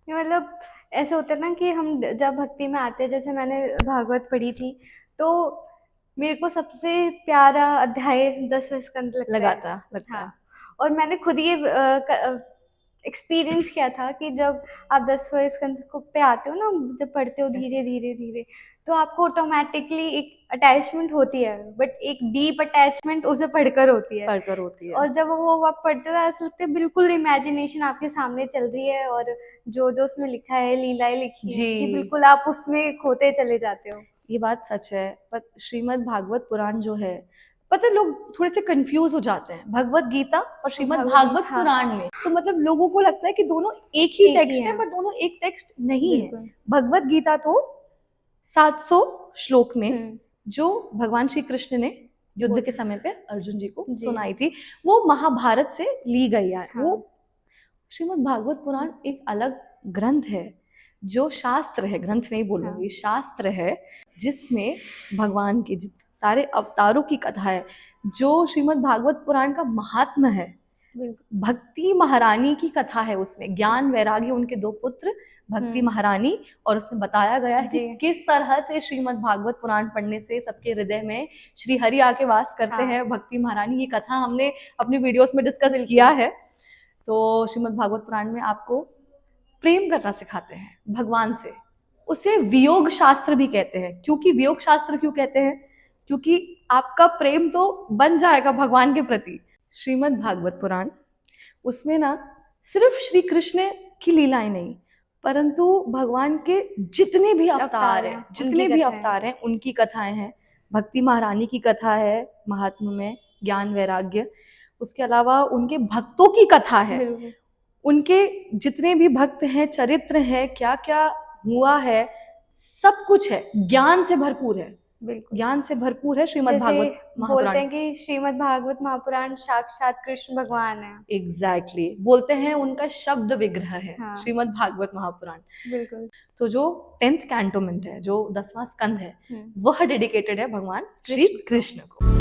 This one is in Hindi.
ये मतलब ऐसे होता है ना कि हम जब भक्ति में आते हैं, जैसे मैंने भागवत पढ़ी थी, तो मेरे को सबसे प्यारा अध्याय 10वां स्कंद लगता है। लगता हाँ, है। और मैंने खुद ये एक्सपीरियंस किया था कि जब आप 10वां स्कंद को पे आते हो ना, जब पढ़ते हो धीरे धीरे धीरे, तो आपको ऑटोमेटिकली एक अटैचमेंट होती है, बट एक डीप अटैचमेंट उसे पढ़कर होती है। पढ़कर होती है। और जब वो आप पढ़ते हो, ऐसा लगता है बिल्कुल इमेजिनेशन आपके सामने चल रही है, और जो जो उसमें लिखा है, लीलाएं लिखी जी, हैं, कि बिल्कुल आप उसमें खोते चले जाते हो। ये बात सच है। पर श्रीमद् भागवत पुराण जो है, पता है लोग थोड़े से कंफ्यूज हो जाते हैं भगवत गीता और और श्रीमद् भागवत गीता, भागवत हाँ, पुराण में। तो मतलब लोगों को लगता है कि दोनों एक ही एक ही टेक्स्ट है, है। पर दोनों एक टेक्स्ट नहीं है। बिल्कुल। भगवत गीता तो 700 श्लोक में, हम्म। जो भगवान श्री कृष्ण ने युद्ध बोल। के समय पे अर्जुन जी को जी। सुनाई थी, वो महाभारत से ली गई है। वो हाँ। श्रीमद् भागवत पुराण एक अलग ग्रंथ है, जो शास्त्र है, ग्रंथ नहीं हाँ। बोलूंगी, शास्त्र है, जिसमें भगवान के सारे अवतारों की कथा है। जो श्रीमद् भागवत पुराण का महात्म है, बिल्कुल। भक्ति महारानी की कथा है उसमें, ज्ञान वैराग्य उनके दो पुत्र भक्ति हम्म। महारानी। और उसमें बताया गया है कि जी। किस तरह से श्रीमद् भागवत पुराण पढ़ने से सबके हृदय में श्री हरि आके वास करते हाँ। हैं। भक्ति महारानी, ये कथा हमने अपनी वीडियोस में डिस्कस किया बिल्कुल। है। तो श्रीमद् भागवत पुराण में आपको प्रेम करना सिखाते हैं भगवान से। उसे वियोग शास्त्र भी कहते हैं। क्योंकि वियोग शास्त्र क्यों कहते हैं? क्योंकि आपका प्रेम तो बन जाएगा भगवान के प्रति। श्रीमद् भागवत पुराण, उसमें ना सिर्फ श्री कृष्ण की लीलाएं नहीं, परंतु भगवान के जितने भी अवतार अवतार हैं, हैं, उनकी जितने भी कथाएं। अवतार हैं, उनकी कथाएं हैं। भक्ति महारानी की कथा है महात्म में, ज्ञान वैराग्य। उसके अलावा उनके भक्तों की कथा है, बिल्कुल। उनके जितने भी भक्त हैं, चरित्र है, क्या क्या हुआ है, सब कुछ है, ज्ञान से भरपूर है। बिल्कुल। ज्ञान से भरपूर है श्रीमद् जैसे भागवत बोलते महापुराण। हैं कि श्रीमद् भागवत महापुराण साक्षात कृष्ण भगवान है। एग्जैक्टली बोलते हैं उनका शब्द विग्रह है हाँ। श्रीमद् भागवत महापुराण। बिल्कुल। तो जो 10th कैंटोमेंट है, जो 10वां स्कंद है, हम्म। वह डेडिकेटेड है भगवान श्री कृष्ण को। कृष्ण को।